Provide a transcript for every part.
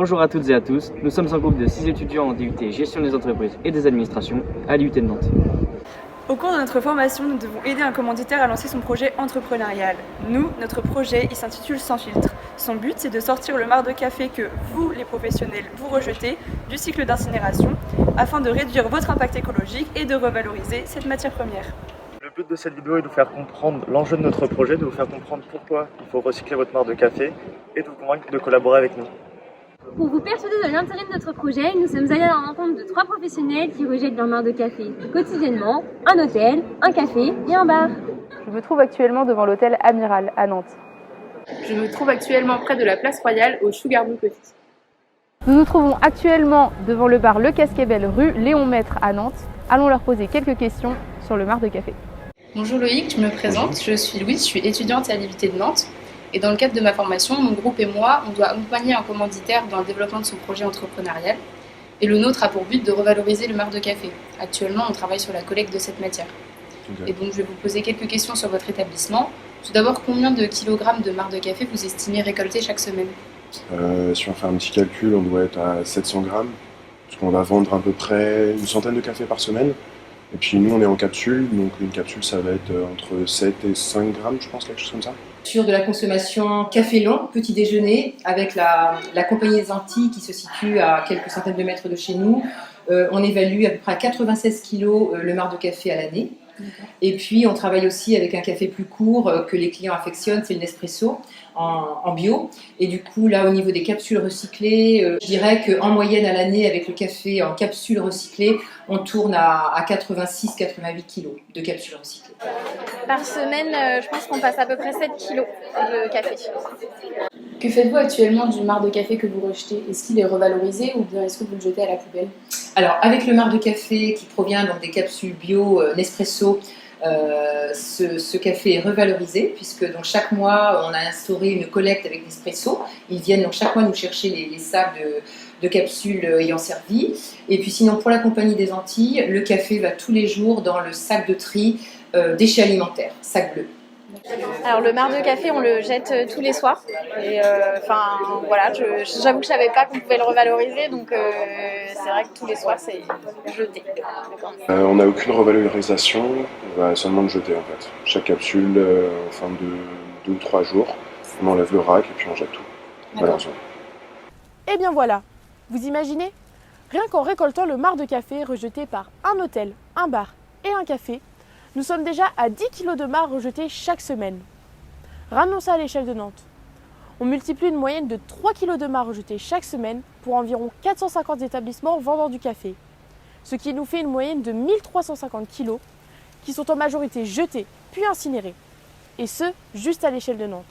Bonjour à toutes et à tous, nous sommes un groupe de 6 étudiants en DUT Gestion des entreprises et des administrations à l'IUT de Nantes. Au cours de notre formation, nous devons aider un commanditaire à lancer son projet entrepreneurial. Nous, notre projet, il s'intitule Sans filtre. Son but, c'est de sortir le marc de café que vous, les professionnels, vous rejetez du cycle d'incinération afin de réduire votre impact écologique et de revaloriser cette matière première. Le but de cette vidéo est de vous faire comprendre l'enjeu de notre projet, de vous faire comprendre pourquoi il faut recycler votre marc de café et de vous convaincre de collaborer avec nous. Pour vous persuader de l'intérêt de notre projet, nous sommes allés à la rencontre de 3 professionnels qui rejettent leur marc de café quotidiennement, un hôtel, un café et un bar. Je me trouve actuellement devant l'hôtel Amiral à Nantes. Je me trouve actuellement près de la place Royale au Sugar Blue Coffee. Nous nous trouvons actuellement devant le bar Le Casquebel rue Léon Maître à Nantes. Allons leur poser quelques questions sur le marc de café. Bonjour Loïc, je me présente, je suis Louise, je suis étudiante à l'IUT de Nantes. Et dans le cadre de ma formation, mon groupe et moi, on doit accompagner un commanditaire dans le développement de son projet entrepreneurial. Et le nôtre a pour but de revaloriser le marc de café. Actuellement, on travaille sur la collecte de cette matière. Okay. Et donc, je vais vous poser quelques questions sur votre établissement. Tout d'abord, combien de kilogrammes de marc de café vous estimez récolter chaque semaine ? Si on fait un petit calcul, on doit être à 700 grammes. Parce qu'on va vendre à peu près une centaine de cafés par semaine. Et puis nous, on est en capsule. Donc une capsule, ça va être entre 7 et 5 grammes, je pense, quelque chose comme ça. Sur de la consommation café long, petit déjeuner, avec la Compagnie des Antilles qui se situe à quelques centaines de mètres de chez nous, on évalue à peu près à 96 kg le marc de café à l'année. Et puis on travaille aussi avec un café plus court que les clients affectionnent, c'est le Nespresso en bio. Et du coup là au niveau des capsules recyclées, je dirais qu'en moyenne à l'année avec le café en capsules recyclées, on tourne à 86-88 kg de capsules recyclées. Par semaine, je pense qu'on passe à peu près 7 kg de café. Que faites-vous actuellement du marc de café que vous rejetez ? Est-ce qu'il est revalorisé ou bien est-ce que vous le jetez à la poubelle ? Alors, avec le marc de café qui provient donc des capsules bio Nespresso, ce café est revalorisé puisque donc, chaque mois, on a instauré une collecte avec Nespresso. Ils viennent donc, chaque mois nous chercher les sacs de capsules ayant servi. Et puis sinon, pour la Compagnie des Antilles, le café va tous les jours dans le sac de tri déchets alimentaires, sac bleu. Alors le marc de café, on le jette tous les soirs. Et voilà, j'avoue que je savais pas qu'on pouvait le revaloriser, donc c'est vrai que tous les soirs c'est jeté. On n'a aucune revalorisation, on va seulement le jeter en fait. Chaque capsule, en fin de 2 ou 3 jours, on enlève le rack et puis on jette tout. Malheureusement. Et bien voilà, vous imaginez ? Rien qu'en récoltant le marc de café rejeté par un hôtel, un bar et un café, nous sommes déjà à 10 kg de marc rejeté chaque semaine. Ramenons ça à l'échelle de Nantes. On multiplie une moyenne de 3 kg de marc rejeté chaque semaine pour environ 450 établissements vendant du café. Ce qui nous fait une moyenne de 1350 kg qui sont en majorité jetés puis incinérés. Et ce, juste à l'échelle de Nantes.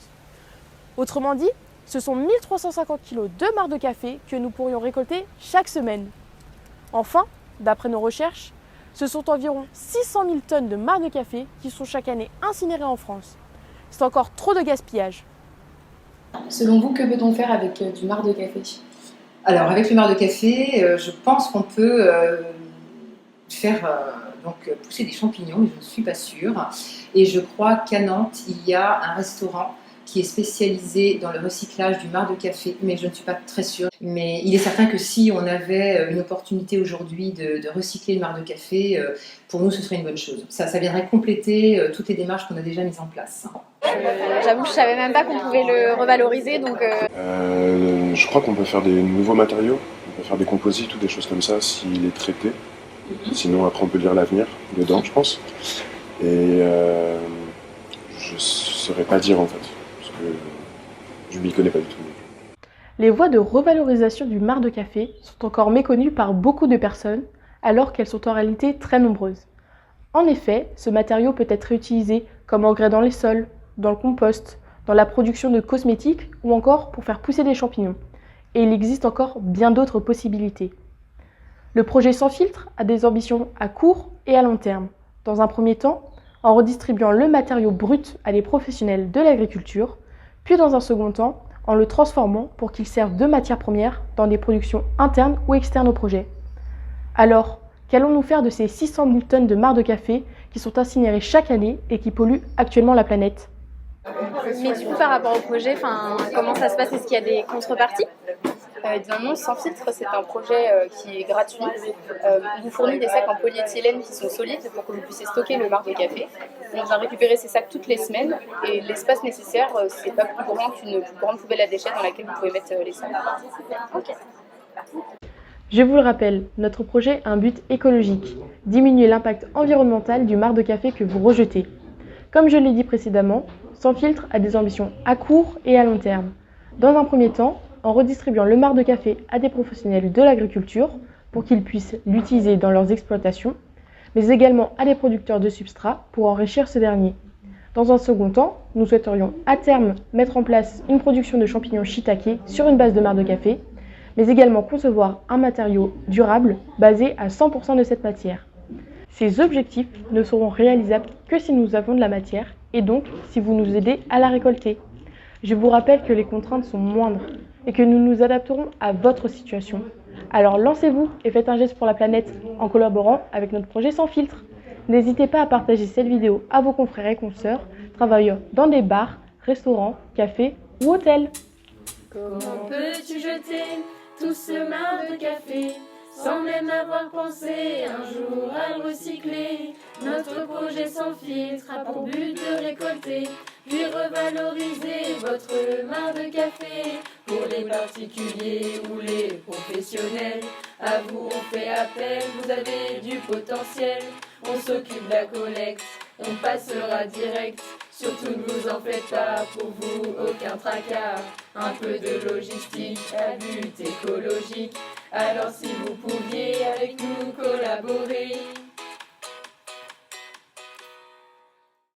Autrement dit, ce sont 1350 kg de marc de café que nous pourrions récolter chaque semaine. Enfin, d'après nos recherches, ce sont environ 600 000 tonnes de marc de café qui sont chaque année incinérées en France. C'est encore trop de gaspillage. Selon vous, que peut-on faire avec du marc de café ? Alors, avec le marc de café, je pense qu'on peut faire pousser des champignons, mais je ne suis pas sûre. Et je crois qu'à Nantes, il y a un restaurant qui est spécialisé dans le recyclage du marc de café, mais je ne suis pas très sûre. Mais il est certain que si on avait une opportunité aujourd'hui de recycler le marc de café, pour nous ce serait une bonne chose. Ça viendrait compléter toutes les démarches qu'on a déjà mises en place. J'avoue que je ne savais même pas qu'on pouvait le revaloriser. Donc je crois qu'on peut faire des nouveaux matériaux, on peut faire des composites ou des choses comme ça s'il est traité. Sinon après on peut lire l'avenir dedans je pense. Et je ne saurais pas dire en fait. Je ne m'y connais pas du tout. Les voies de revalorisation du marc de café sont encore méconnues par beaucoup de personnes, alors qu'elles sont en réalité très nombreuses. En effet, ce matériau peut être réutilisé comme engrais dans les sols, dans le compost, dans la production de cosmétiques ou encore pour faire pousser des champignons. Et il existe encore bien d'autres possibilités. Le projet Sans filtre a des ambitions à court et à long terme. Dans un premier temps, en redistribuant le matériau brut à des professionnels de l'agriculture, puis dans un second temps, en le transformant pour qu'il serve de matière première dans des productions internes ou externes au projet. Alors, qu'allons-nous faire de ces 600 000 tonnes de marc de café qui sont incinérées chaque année et qui polluent actuellement la planète ? Mais du coup, par rapport au projet, comment ça se passe ? Est-ce qu'il y a des contreparties ? Évidemment, Sans Filtre, c'est un projet qui est gratuit. On vous fournit des sacs en polyéthylène qui sont solides pour que vous puissiez stocker le marc de café. On vient récupérer ces sacs toutes les semaines et l'espace nécessaire, c'est pas plus grand qu'une plus grande poubelle à déchets dans laquelle vous pouvez mettre les sacs. Okay. Je vous le rappelle, notre projet a un but écologique, diminuer l'impact environnemental du marc de café que vous rejetez. Comme je l'ai dit précédemment, Sans Filtre a des ambitions à court et à long terme. Dans un premier temps, en redistribuant le marc de café à des professionnels de l'agriculture pour qu'ils puissent l'utiliser dans leurs exploitations, mais également à des producteurs de substrats pour enrichir ce dernier. Dans un second temps, nous souhaiterions à terme mettre en place une production de champignons shiitake sur une base de marc de café, mais également concevoir un matériau durable basé à 100% de cette matière. Ces objectifs ne seront réalisables que si nous avons de la matière et donc si vous nous aidez à la récolter. Je vous rappelle que les contraintes sont moindres et que nous nous adapterons à votre situation. Alors lancez-vous et faites un geste pour la planète en collaborant avec notre projet Sans Filtre. N'hésitez pas à partager cette vidéo à vos confrères et consoeurs travaillant dans des bars, restaurants, cafés ou hôtels. Comment peux-tu jeter tout ce marc de café sans même avoir pensé un jour à le recycler? Notre projet Sans Filtre a pour but de récolter puis revaloriser votre marc de café. Pour les particuliers ou les professionnels, à vous on fait appel, vous avez du potentiel. On s'occupe de la collecte, on passera direct. Surtout ne vous en faites pas, pour vous aucun tracas. Un peu de logistique à but écologique. Alors si vous pouviez avec nous collaborer,